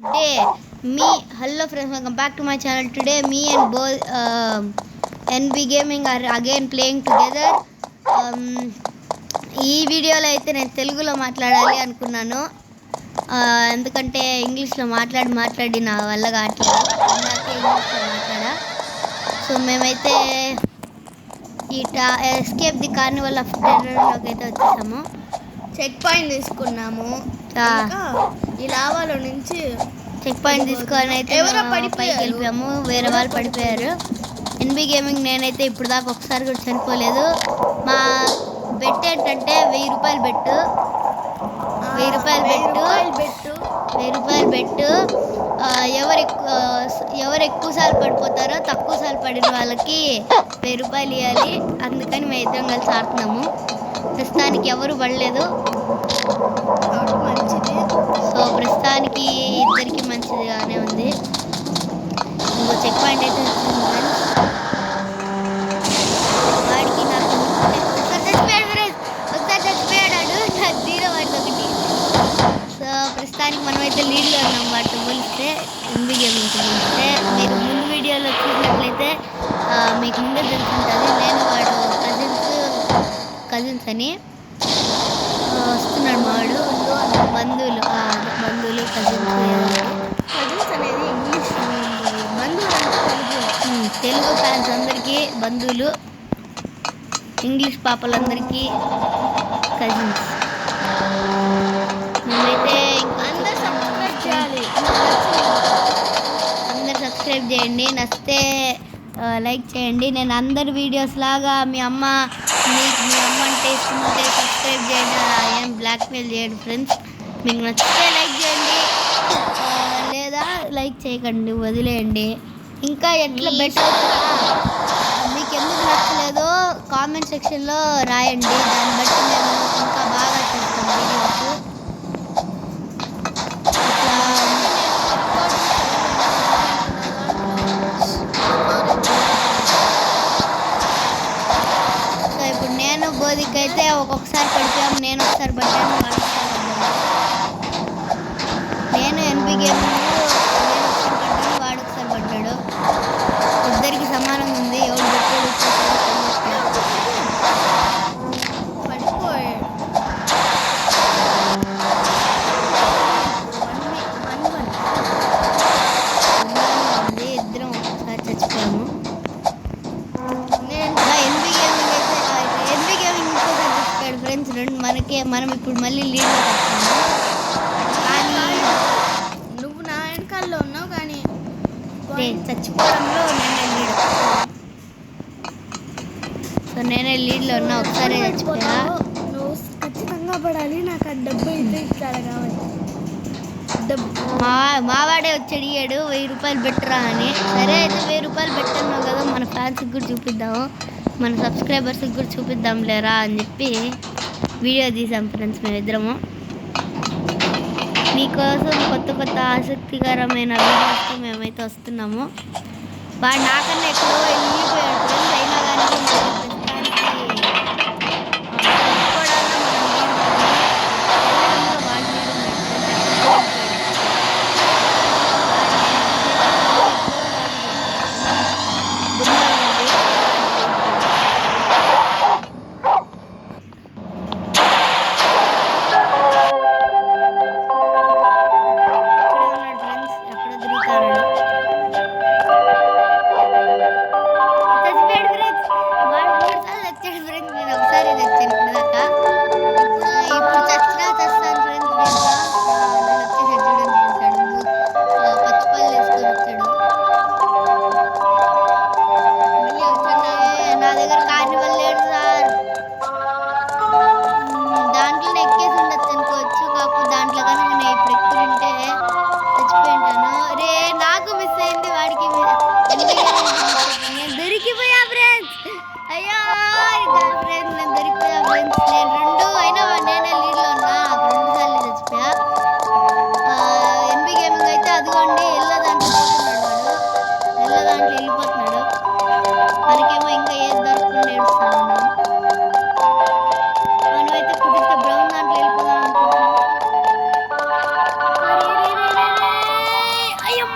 Today, hello friends, welcome back to my channel. Today, me and both NB Gaming are again playing together. ఈ వీడియోలో అయితే నేను తెలుగులో మాట్లాడాలి అనుకున్నాను, ఎందుకంటే ఇంగ్లీష్లో మాట్లాడి నా వల్ల కావట్లేదు. అందుకే ఇంగ్లీష్లో మాట్లాడా. సో మేమైతే ఈ ఎస్కేప్ ది కార్నివల్ ఆఫ్ టెర్రర్లోకి అయితే వచ్చేసాము. చెక్ పాయింట్ తీసుకున్నాము. ఈ లావాలో నుంచి చెక్ పాయింట్ తీసుకొని అయితే పైకి వెళ్ళిపోయాము. వేరే వాళ్ళు పడిపోయారు. ఎన్బి గేమింగ్ నేనైతే ఇప్పుడు దాకా ఒకసారి కూడా చనిపోలేదు. మా బెట్ ఏంటంటే 1000 రూపాయలు బెట్టు. 1000 రూపాయలు బెట్టు. ఎవరు ఎక్కువసార్లు పడిపోతారో తక్కువసార్లు పడిన వాళ్ళకి 1000 రూపాయలు ఇవ్వాలి. అందుకని మేము ఇద్దరం కలిసి ఆడుతున్నాము. ప్రస్తుతానికి ఎవరు పడలేదు. మంచిది. సో ప్రస్తుతానికి ఇద్దరికి మంచిదిగానే ఉంది. ఇంకో చెక్ పాయింట్ అయితే వచ్చింది. వాడికి నాకు ఒకసారి చచ్చిపోయాడు. నాకు 0 వాడికి 1. సో ప్రస్తుతానికి మనమైతే లీడ్లో ఉన్నాం. వాటితో పోలిస్తే ఎన్బి గేమింగ్తో పోలిస్తే మీరు ముందు వీడియోలో చూసినట్లయితే మీకు ముందే తెలుసుంటుంది. నేను వాడు కజిన్స్ అని వస్తున్నాడు. మావాడు బంధువులు కజిన్స్ అనేది ఇంగ్లీష్, తెలుగు ఫ్యాన్స్ అందరికీ బంధువులు, ఇంగ్లీష్ పాపలందరికీ కజిన్స్. మేమైతే అందరు సబ్స్క్రైబ్ చేయాలి. అందరు సబ్స్క్రైబ్ చేయండి. నచ్చితే లైక్ చేయండి. నేను అందరి వీడియోస్ లాగా మీ అమ్మ అంటే ఇష్టముంటే సబ్స్క్రైబ్ చేయండి. ఏం బ్లాక్మెయిల్ చేయండి ఫ్రెండ్స్. మీకు నచ్చితే లైక్ చేయండి, లేదా లైక్ చేయకండి, వదిలేయండి. ఇంకా ఎట్లా బెటర్ మీకు ఎందుకు నచ్చలేదో కామెంట్ సెక్షన్లో రాయండి. దాన్ని బట్టి మేము ఇంకా బాగా చేస్తాం వీడియోస్. సో ఇప్పుడు నేను బోధికి అయితే ఒక్కొక్కసారి పడిపోయాము. నేను ఒకసారి పడ్డాను, నేను ఎన్బి గేమింగ్ నేను ఒకసారి పడ్డాను, వాడు ఒకసారి పడ్డాడు. ఇద్దరికి సమానంగా ఉంది. ఎవరు పెట్టాడు పడిపోయాడు. ఉంది. ఇద్దరం ఒకసారి చచ్చిపోయాము. ఎన్బి గేమింగ్ ఇంకోసారి చచ్చిపోయాడు ఫ్రెండ్స్. మనం ఇప్పుడు మళ్ళీ లీడ్లో వచ్చాము. కానీ నువ్వు నా వెనకాల్లో ఉన్నావు, కానీ చచ్చిపోవడంలో నేనే లీడ్లో ఉన్నా. ఒకసారి చచ్చిపోయా. నువ్వు ఖచ్చితంగా పడాలి. నాకు ఆ డబ్బు అయితే ఇస్తాడు కాబట్టి మావాడే వచ్చి అడిగాడు 1000 రూపాయలు బెట్టరా అని. సరే అయితే 1000 రూపాయలు పెట్టన్నావు కదా, మన ఫ్యాన్స్కి కూడా చూపిద్దాము, మన సబ్స్క్రైబర్స్కి కూడా చూపిద్దాం లేరా అని చెప్పి వీడియో తీసాం ఫ్రెండ్స్. మేమిద్దరము మీకోసం కొత్త ఆసక్తికరమైన వీడియోస్తో మేమైతే వస్తున్నాము. వాడు నాకన్నా ఎక్కడో వెళ్ళిపోయాడు ఫ్రెండ్స్. అయినా కానీ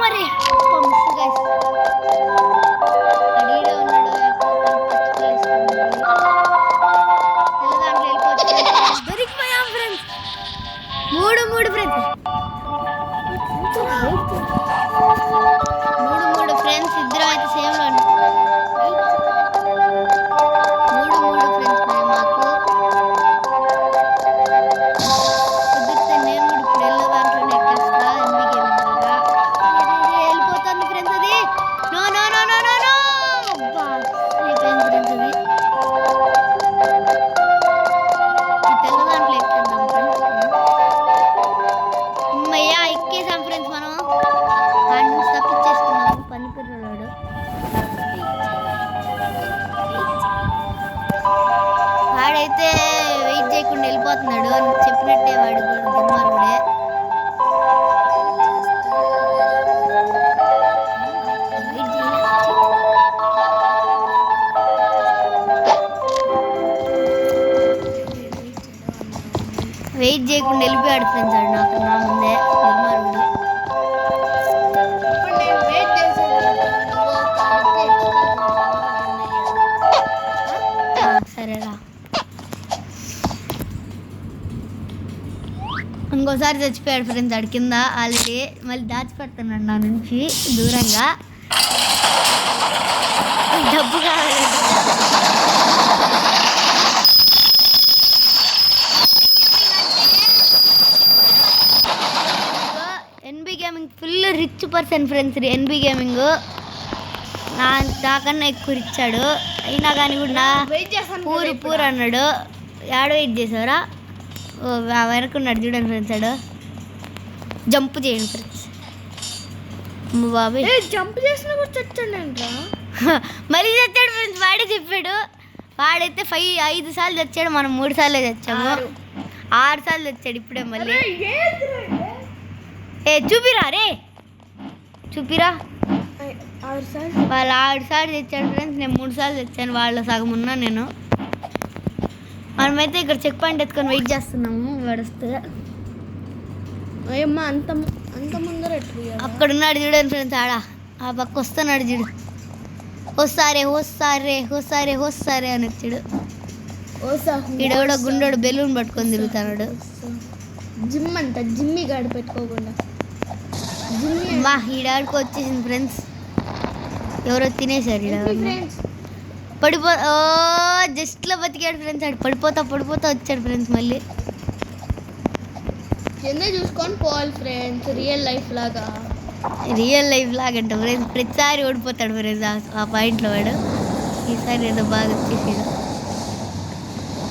మరి guys. అడిగిడే ఉన్నాడు దొరికిపోయాం ఫ్రెండ్స్. మూడు ఫ్రెండ్స్ ఇద్దరం అయితే సేమ్ లో మూడు ఫ్రెండ్స్ మాకు కుదిరితే నేను కూడా ఇప్పుడు ఎల్లో దాంట్లోనే ఎక్కేస్తా. వెళ్ళిపోతుంది ఫ్రెండ్స్ అది. No no no no no no అయిపోయింది ఫ్రెండ్స్ అది. ఈ తెల్ల దాంట్లో ఎక్కేద్దాం ఫ్రెండ్స్. అమ్మయ్యా ఎక్కేసాం ఫ్రెండ్స్ మనం. వాడి నుంచి తప్పించేసుకున్నాము పనిపిల్లవాడు. వాడైతే వెయిట్ చేయకుండా వెళ్ళిపోతున్నాడు చెప్పినట్టే. వాడు కూడా దుర్మార్గుడే. వెయిట్ చేయకుండా వెళ్ళిపోయాడు ఫ్రెండ్స్. వాడు నాకు నా ముందే దుర్మార్గుడు. సరేరా ఇంకోసారి చచ్చిపోయాడు ఫ్రెండ్స్. వాడి కింద ఆల్రెడీ మళ్ళీ దాచిపెడుతున్నాడు నా నుంచి దూరంగా. డబ్బు కావాలి. NB gaming full rich person friends. NB gaming నాకన్నా ఎక్కువ ఇచ్చాడు. అయినా కానీ కూడా పూరు అన్నాడు. యాడ వెయిట్ చేసావరా? ఓ వెనకున్నాడు చూడండి ఫ్రెండ్స్. ఆడు జంప్ చేయండి ఫ్రెండ్స్. బాబు జంప్ చేసిన కూడా చచ్చాడంట్రా. మళ్ళీ చచ్చాడు ఫ్రెండ్స్. వాడే చెప్పాడు. వాడైతే 5 సార్లు చచ్చాడు. మనం 3 సార్లే చచ్చాము. 6 సార్లు చచ్చాడు ఇప్పుడే మళ్ళీ. చూపిరా రే చూపిరా. వాళ్ళు 6 సార్లు తెచ్చాడు ఫ్రెండ్స్. నేను 3 సార్లు తెచ్చాను. వాళ్ళ సగం ఉన్నా నేను. మనమైతే ఇక్కడ చెక్ పాయింట్ ఎత్తుకొని వెయిట్ చేస్తున్నాము. వాడొస్తే అయ్యమ్మ అంత ముందర అక్కడ ఉన్నాడు చూడండి ఫ్రెండ్స్. ఆడ ఆ పక్క వస్తున్నాడు చూడు. వస్తారే అని వచ్చాడు. ఈడెవడో గుండోడు బెలూన్ పట్టుకొని తిరుగుతున్నాడు. జిమ్ అంట జిమ్మి గాడి పెట్టుకోకుండా మా ఈడాడికి వచ్చేసింది ఫ్రెండ్స్. ఎవరో తినేశారు ఈడ. జస్ట్లో బతికాడు ఫ్రెండ్స్. ఆడు పడిపోతా వచ్చాడు ఫ్రెండ్స్. మళ్ళీ కింద చూసుకొని పోవాలి ఫ్రెండ్స్. రియల్ లైఫ్ లాగా అంట ఫ్రెండ్స్. ప్రతిసారి ఓడిపోతాడు ఫ్రెండ్స్ ఆ పాయింట్లో వాడు. ఈసారి ఏదో బాగా వచ్చేసాడు.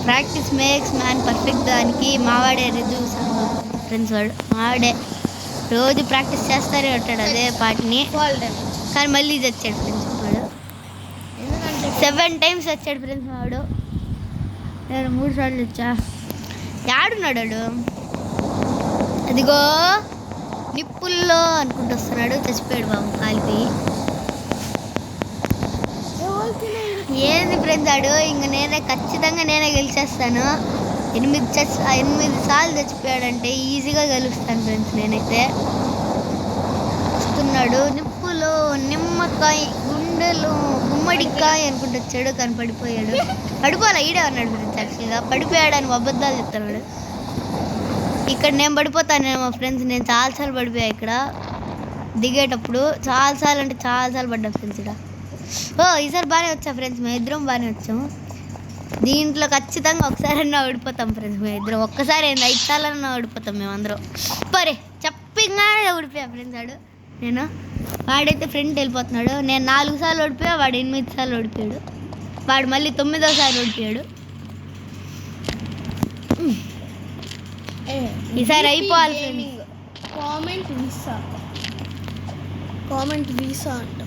Practice makes man perfect. దానికి మావాడే రుజువు ఫ్రెండ్స్. మావాడే రోజు ప్రాక్టీస్ చేస్తారే ఉంటాడు అదే పాటని. కానీ మళ్ళీ చచ్చాడు ఫ్రెండ్స్. వాడు 7 times వచ్చాడు ఫ్రెండ్స్. వాడు నేను 3 సార్లు వచ్చా. యాడున్నాడు వాడు? అదిగో నిప్పుల్లో అనుకుంటూ వస్తున్నాడు. చచ్చిపోయాడు బాబు కాలిపోయి. ఏంది ఫ్రెండ్స్ ఆడు. ఇంక ఖచ్చితంగా నేనే గెలిచేస్తాను. 8 సార్లు చచ్చిపోయాడంటే ఈజీగా గెలుస్తాను ఫ్రెండ్స్. నేనైతే వస్తున్నాడు. నిప్పులో నిమ్మకాయ గుండెలు గుమ్మడికాయ అనుకుంటూ వచ్చాడు. కానీ పడిపోలే. ఈడే ఉన్నాడు ఫ్రెండ్స్. యాక్చువల్గా పడిపోయాడని అబద్ధాలు చెప్తున్నాడు. ఇక్కడ నేను పడిపోతానేమో ఫ్రెండ్స్. నేను చాలాసార్లు పడిపోయా ఇక్కడ దిగేటప్పుడు. చాలాసార్లు పడ్డా ఫ్రెండ్స్. ఇక్కడ ఈసారి బాగానే వచ్చా ఫ్రెండ్స్. మేము ఇద్దరం బాగానే వచ్చాము. దీంట్లో ఖచ్చితంగా ఒకసారన్నా ఓడిపోతాం ఫ్రెండ్స్. మేము ఇద్దరం ఒక్కసారి 5 సార్లన్నా ఓడిపోతాం మేమందరం. చెప్పింగా ఓడిపోయా ఫ్రెండ్స్. వాడైతే ఫ్రెండ్ వెళ్ళిపోతున్నాడు. నేను 4 సార్లు ఓడిపోయా. వాడు 8 సార్లు ఓడిపోయాడు. వాడు మళ్ళీ 9వసారి ఓడిపోయాడు. ఈసారి అయిపోవాలి. కామెంట్ వీసా అంట.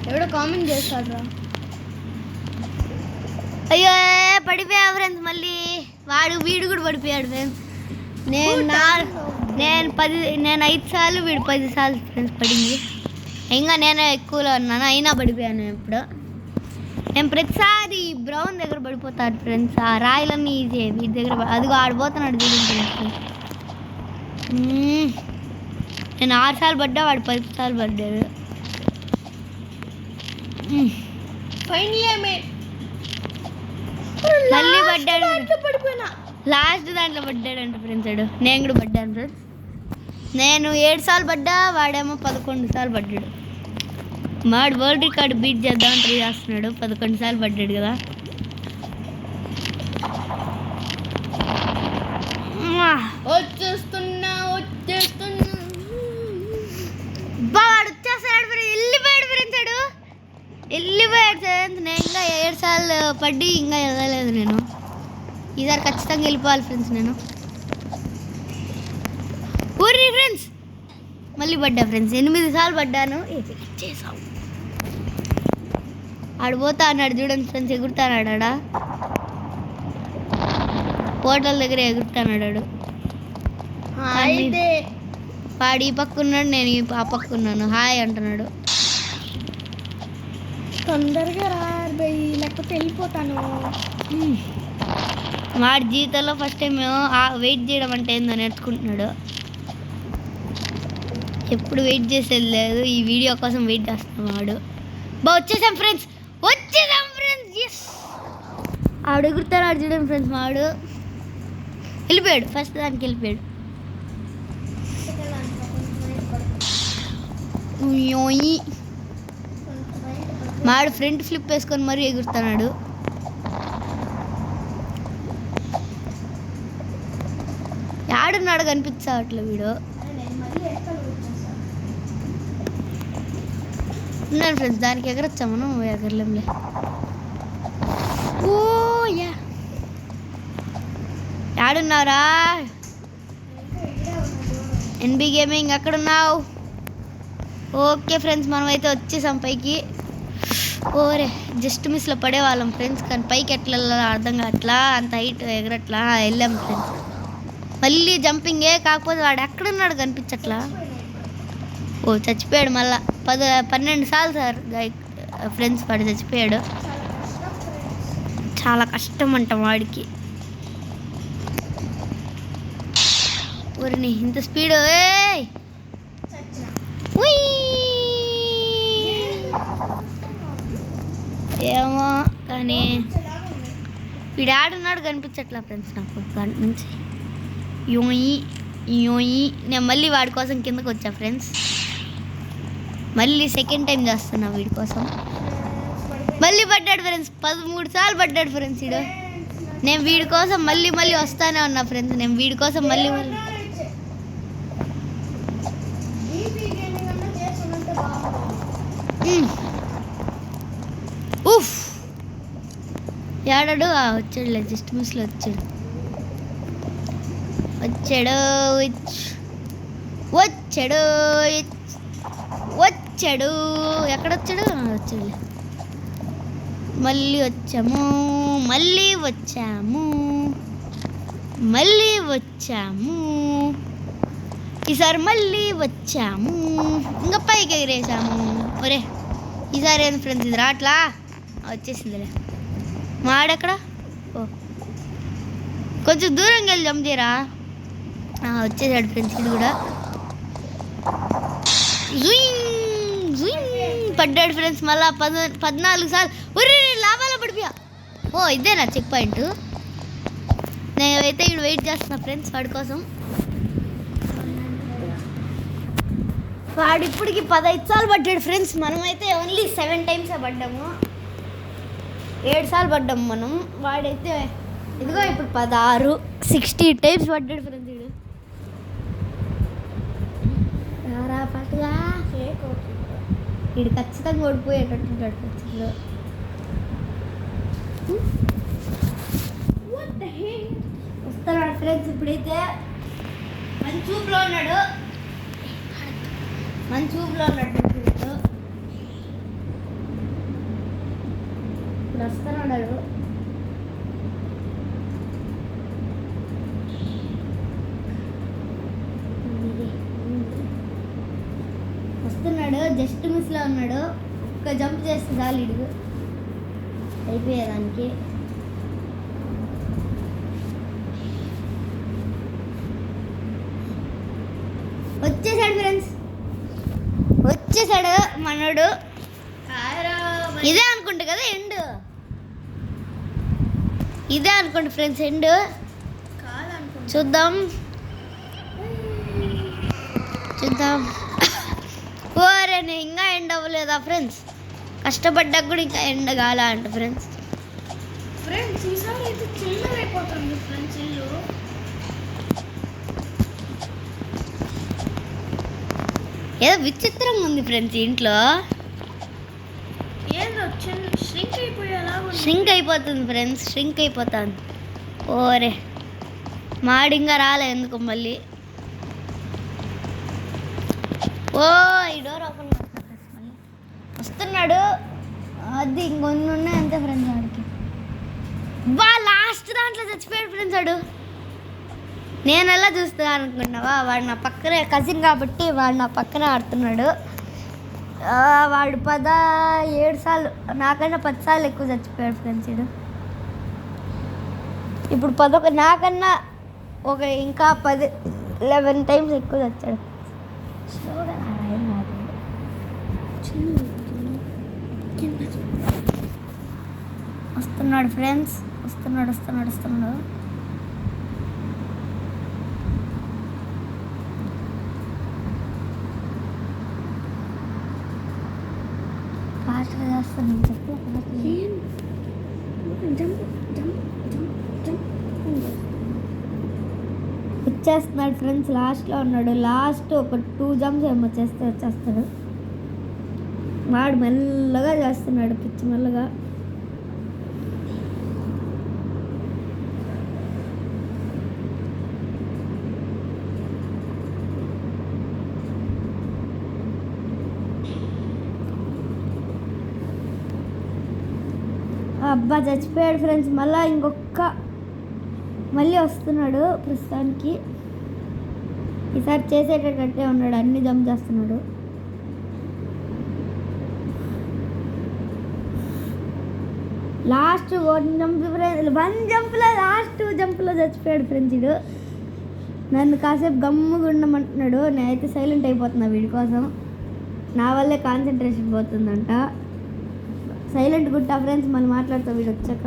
ఎవడో కామెంట్ చేస్తాడు. అయ్యో పడిపోయా ఫ్రెండ్స్. మళ్ళీ వీడు కూడా పడిపోయాడు ఫ్రెండ్స్. నేను 5 సార్లు వీడు 10 సార్లు ఫ్రెండ్స్ పడింది. ఇంకా నేనే ఎక్కువలో ఉన్నాను. అయినా పడిపోయాను. ఇప్పుడు నేను ప్రతిసారి బ్రౌన్ దగ్గర పడిపోతాను ఫ్రెండ్స్. ఆ రాయలన్నీ ఈజీ వీటి దగ్గర. అదిగో ఆడిపోతున్నాడు చూడండి ఫ్రెండ్స్. నేను 6 సార్లు పడ్డా, వాడు 10 సార్లు పడ్డాడు. మళ్ళీ పడ్డాడు, పడిపోయినా. లాస్ట్ దాంట్లో పడ్డాడంట ఫ్రెండ్స్. వాడు నేను కూడా పడ్డాను ఫ్రెండ్స్. నేను 7 సార్లు పడ్డా, వాడేమో 11 సార్లు పడ్డాడు. వాడు వరల్డ్ రికార్డ్ బీట్ చేద్దామని ట్రై చేస్తున్నాడు. 11 సార్లు పడ్డాడు కదా. వచ్చేస్తున్నా. వాడు వచ్చేస్తాడు, వెళ్ళిపోయాడు ఫ్రెండ్స్. వాడు వెళ్ళిపోయాడు ఫ్రెండ్స్. నేను ఇంకా 7 సార్లు పడ్డి ఇంకా వెళ్ళలేదు నేను. ఈసారి ఖచ్చితంగా వెళ్ళిపోవాలి ఫ్రెండ్స్ నేను. ఊరి ఫ్రెండ్స్ మళ్ళీ పడ్డా ఫ్రెండ్స్. 8 సార్లు పడ్డాను. చేసావు ఆడు పోతా అన్నాడు చూడండి ఫ్రెండ్స్. ఎగురుతాడు ఆడ హోటల్ దగ్గర ఎగురుతాడు. వాడు ఈ పక్క ఉన్నాడు, నేను ఆ పక్క ఉన్నాను. హాయ్ అంటున్నాడు. తొందరగా రా బయ్, లేకపోతే వెళ్ళిపోతాను. వాడి జీవితంలో ఫస్ట్ టైం వెయిట్ చేయడం అంటే ఏందో నేర్చుకుంటున్నాడు. ఎప్పుడు వెయిట్ చేసేది లేదు, ఈ వీడియో కోసం వెయిట్ చేస్తున్నాం. వాడు వచ్చేసాం ఫ్రెండ్స్. ఎస్ ఆవిడ ఎగురుతాడు చూడండి ఫ్రెండ్స్. వాడు వెళ్ళిపోయాడు, ఫస్ట్ దానికి వెళ్ళిపోయాడు. వాడు ఫ్రంట్ ఫ్లిప్ వేసుకొని మరీ ఎగురుతున్నాడు. ఆడున్నాడు కనిపించట్లే వీడు. ఉన్నాను ఫ్రెండ్స్, దానికి ఎగరొచ్చా మనం? ఎగరలేంలే. ఓ యా ఆడున్నారా? ఎన్బి గేమింగ్ అక్కడ ఉన్నావు? ఓకే ఫ్రెండ్స్, మనమైతే వచ్చేసాం పైకి. ఓరే జస్ట్ మిస్లో పడేవాళ్ళం ఫ్రెండ్స్, కానీ పైకి ఎట్లా వెళ్ళాలో అర్థం కావట్లా, అంత హైట్ ఎగరట్లా. వెళ్ళాం ఫ్రెండ్స్. మళ్ళీ జంపింగే, కాకపోతే వాడు ఎక్కడున్నాడు కనిపించట్లా. ఓ చచ్చిపోయాడు మళ్ళా. 12 సార్లు సార్ ఫ్రెండ్స్ వాడు చచ్చిపోయాడు. చాలా కష్టం అంట వాడికి. ఊరిని ఇంత స్పీడ్ ఏమో కానీ వీడు ఆడున్నాడు కనిపించట్లా ఫ్రెండ్స్ నాకు దాని నుంచి. యోయి నేను మళ్ళీ వాడి కోసం కిందకు వచ్చా ఫ్రెండ్స్. మళ్ళీ సెకండ్ టైం చేస్తున్నా వీడి కోసం. మళ్ళీ పడ్డాడు ఫ్రెండ్స్, 13 సార్లు పడ్డాడు ఫ్రెండ్స్ వీడు. నేను వీడి కోసం మళ్ళీ వస్తానే ఉన్నా ఫ్రెండ్స్. నేను వీడి కోసం మళ్ళీ ఉఫ్ ఏడాడు వచ్చాడులే, జస్ట్ మిస్లో వచ్చాడు. ఎక్కడొచ్చాడు? వచ్చాడులే. మళ్ళీ వచ్చాము. ఈసారి మళ్ళీ వచ్చాము. ఇంకా పైకి ఎగిరేసాము. ఒరే ఈసారి ఏంది ఫ్రెండ్స్ ఇది రాట్లా? వచ్చేసిందిలే. మాడెక్కడ? ఓ కొంచెం దూరంగా వెళ్ళి జంప్ చేయరా. వచ్చేసాడు ఫ్రెండ్స్ ఇది కూడా. పడ్డాడు ఫ్రెండ్స్ మళ్ళా 14 సార్లు. ఒరే లాభాలో పడిపోయా. ఓ ఇదేనా చెక్ పాయింట్? నేనైతే ఇక్కడ వెయిట్ చేస్తున్నా ఫ్రెండ్స్ వాడి కోసం. వాడు ఇప్పటికి 15 సార్లు పడ్డాడు ఫ్రెండ్స్. మనమైతే ఓన్లీ 7 టైమ్స్ పడ్డాము. 7 సార్లు పడ్డాము మనం. వాడైతే ఇదిగో ఇప్పుడు 16 60 టైమ్స్ పడ్డాడు ఫ్రెండ్స్. వీడు రారా పట్టుగా. వీడు ఖచ్చితంగా ఓడిపోయేటట్టుంటాడు ఖచ్చితంగా. వస్తున్నాడు ఫ్రెండ్స్. ఇప్పుడైతే మంచి చూపులో ఉన్నాడు. ఇప్పుడు వస్తున్నాడు. జస్ట్ మిస్లో ఉన్నాడు. ఒక్క జంప్ చేస్తే చాలు ఇడుగు అయిపోయేదానికి. వచ్చేసాడు ఫ్రెండ్స్, వచ్చేసాడు మనోడు. ఇదే అనుకుంటా కదా ఎండ్, ఇదే అనుకోండి ఫ్రెండ్స్ ఎండ్. చూద్దాం చూద్దాం. ఓరే ఇంకా ఎండ్ అవ్వలేదా ఫ్రెండ్స్? కష్టపడ్డా కూడా ఇంకా ఎండ్ కాలా అంట ఫ్రెండ్స్. ఈసారి అయితే చిన్నదైపోతుంది ఫ్రెండ్స్ ఇల్లు. ఏదో విచిత్రంగా ఉంది ఫ్రెండ్స్ ఇంట్లో. ఏదో ష్రింక్ అయిపోయేలా ష్రింక్ అయిపోతుంది ఫ్రెండ్స్, ష్రింక్ అయిపోతుంది. ఓరే మాడి ఇంకా రాలే ఎందుకు మళ్ళీ. ఓ ఈ డోర్ ఓపెన్ మళ్ళీ వస్తున్నాడు. అది ఇంకొన్ని ఉన్నాయి అంతే ఫ్రెండ్స్. వాడికి లాస్ట్ దాంట్లో చచ్చిపోయాడు ఫ్రెండ్స్ వాడు. నేను ఎలా చూస్తున్నాను అనుకున్నావా? వాడు నా పక్కనే కజిన్ కాబట్టి వాడు నా పక్కనే ఆడుతున్నాడు. వాడు 17 సార్లు నాకన్నా 10 సార్లు ఎక్కువ చచ్చిపోయాడు ఫ్రెండ్స్. వీడు ఇప్పుడు 11 నాకన్నా ఒక ఇంకా 11 టైమ్స్ ఎక్కువ చచ్చాడు. వస్తున్నాడు ఫ్రెండ్స్, వస్తున్నాడు వస్తున్నాడు వస్తున్నాడు. ఫాస్ట్గా చేస్తాను చెప్పు. వచ్చేస్తున్నాడు ఫ్రెండ్స్, లాస్ట్లో ఉన్నాడు. లాస్ట్ ఒక 2 జంప్స్ ఏమో చేస్తే వచ్చేస్తాడు. వాడు మెల్లగా చేస్తున్నాడు, పిచ్చి మెల్లగా. అబ్బా చచ్చిపోయాడు ఫ్రెండ్స్. మళ్ళీ వస్తున్నాడు ప్రస్తుతానికి. ఈసారి చేసేటట్టే ఉన్నాడు, అన్ని జంప్ చేస్తున్నాడు. లాస్ట్ 1 జంప్లో లాస్ట్ 2 జంప్లో చచ్చిపోయాడు ఫ్రెండ్స్. వీడు నన్ను కాసేపు గమ్ముగా ఉండమంటున్నాడు. నేనైతే సైలెంట్ అయిపోతున్నా వీడి కోసం. నా వల్లే కాన్సన్ట్రేషన్ పోతుందంట. సైలెంట్ గుట్టా ఫ్రెండ్స్, మళ్ళీ మాట్లాడుతా వీడు వచ్చాక.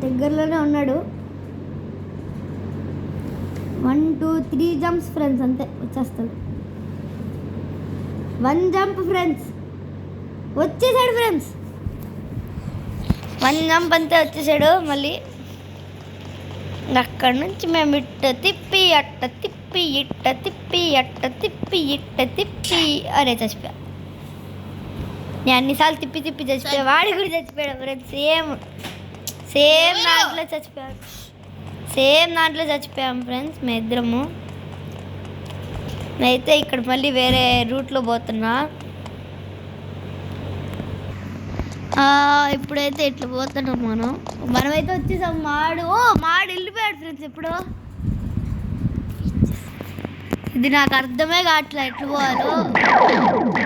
దగ్గరలోనే ఉన్నాడు. 1 2 3 జంప్స్ ఫ్రెండ్స్, అంతే వచ్చేస్తాడు. 1 జంప్ ఫ్రెండ్స్, వచ్చేసాడు ఫ్రెండ్స్. 1 జంప్ అంతే వచ్చేసాడు. మళ్ళీ అక్కడి నుంచి మేము ఇట్ట తిప్పి అట్ట తిప్పి ఇట్ట తిప్పి అట్ట తిప్పి ఇట్ట తిప్పి అరే చచ్చిపోయా. నేను అన్నిసార్లు తిప్పి తిప్పి చచ్చిపోయా. వాడి కూడా చచ్చిపోయాడు ఫ్రెండ్స్. సేమ్ దాంట్లో చచ్చిపోయాడు. సేమ్ దాంట్లో చచ్చిపోయాం ఫ్రెండ్స్ మేము ఇద్దరము. నేనైతే ఇక్కడ మళ్ళీ వేరే రూట్లో పోతున్నా. ఇప్పుడైతే ఇట్లా పోతున్నాం మనమైతే వచ్చేసాం. మాడు వెళ్ళిపోయాడు ఫ్రెండ్స్ ఎప్పుడు. ఇది నాకు అర్థమే కావట్లే ఎట్లా పోవాలో. వాడైతే దూకుని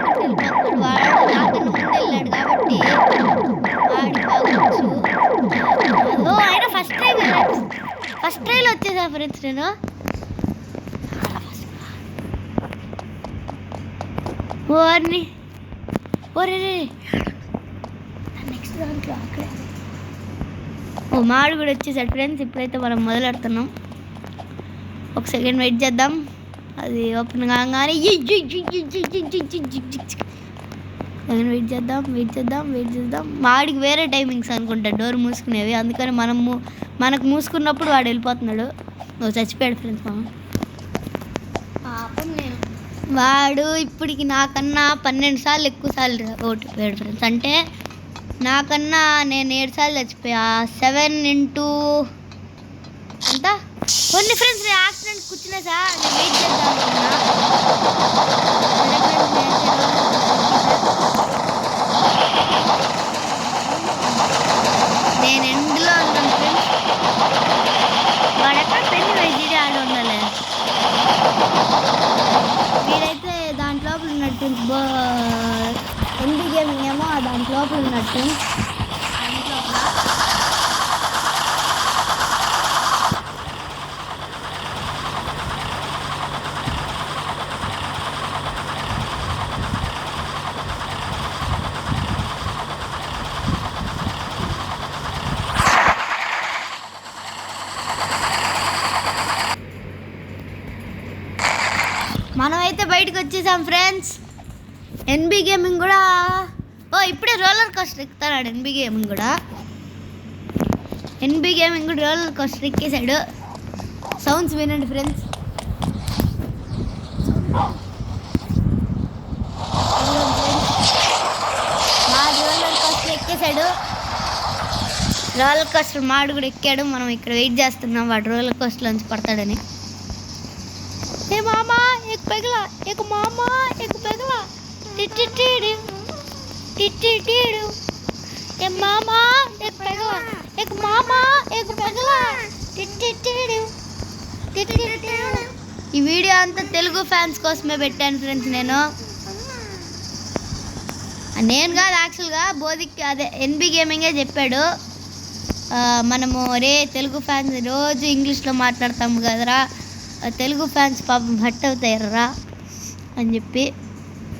వెళ్ళిపోతున్నాడు. వాడు నాకన్నా ముందు వెళ్ళాడు కాబట్టి వాడి బాగొచ్చు. అయినా ఫస్ట్ ట్రైలో వచ్చేసా ఫ్రెండ్స్ నేను. నెక్స్ట్ దాంట్లో అక్కడే మాడు కూడా వచ్చేసాడు ఫ్రెండ్స్. ఇప్పుడైతే మనం మొదలెడుతున్నాం. ఒక సెకండ్ వెయిట్ చేద్దాం. అది ఓపెన్ కాగానే సెకండ్ వెయిట్ చేద్దాం. మాడికి వేరే టైమింగ్స్ అనుకుంటా డోర్ మూసుకునేవి. అందుకని మనకు మూసుకున్నప్పుడు వాడు వెళ్ళిపోతున్నాడు. చచ్చిపోయాడు ఫ్రెండ్స్. వాడు ఇప్పటికి నాకన్నా 12 సార్లు ఎక్కువ సార్లు ఓడిపోయాడు ఫ్రెండ్స్. అంటే నాకన్నా నేను 7 సార్లు చచ్చిపోయా. 7 into అంతా కొన్ని ఫ్రెండ్స్. నేను యాక్సిడెంట్ కూర్చున్నా సార్. నేను వెయిట్ చేద్దాం నేను ఎండ్లో ఉన్నాను ఫ్రెండ్స్. వాడెక్కడ పెళ్లి వైద్యుడి ఆడ ఉండాలి. వీడైతే దాంట్లో ఉన్నట్టు ఎన్బి గేమింగ్ ఏమో దాంట్ లోపల ఉన్నట్టు. మనమైతే బయటకు వచ్చేసాం ఫ్రెండ్స్. ఎన్బి గేమింగ్ కూడా ఇప్పుడే రోలర్ కోస్టర్ ఎక్కుతాడు. ఎన్బి గేమింగ్ కూడా రోలర్ కోస్టర్ ఎక్కేసాడు. సౌండ్స్ వినండి ఫ్రెండ్స్. మాడు రోలర్ కోస్టర్ ఎక్కేసాడు. రోలర్ కోస్టర్ మాడు కూడా ఎక్కాడు. మనం ఇక్కడ వెయిట్ చేస్తున్నాం వాడు రోలర్ కోస్టర్ నుంచి పడతాడని. ఏ మామా एक पगला एक मामा एक पगला टिटिटिडू टिटिटिडू ए मामा एक पगला एक मामा एक पगला टिटिटिडू टिटिटिडू. ఈ వీడియో అంతా తెలుగు ఫ్యాన్స్ కోసమే పెట్టాను ఫ్రెండ్స్. నేను కాదు యాక్చువల్గా బోధిక్ అదే ఎన్బి గేమింగే చెప్పాడు. మనము తెలుగు ఫ్యాన్స్ రోజు ఇంగ్లీష్లో మాట్లాడతాము కదరా, తెలుగు ఫ్యాన్స్ పాపం హట్ అవుతాయర్రా అని చెప్పి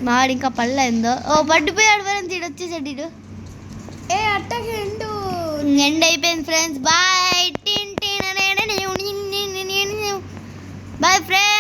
మాడు ఇంకా పళ్ళైందో పడిపోయాడు ఫ్రెండ్స్. ఇటు వచ్చేసాడు. ఇటు అట్టకి ఎండ్ అయిపోయింది ఫ్రెండ్స్. Bye bye friends.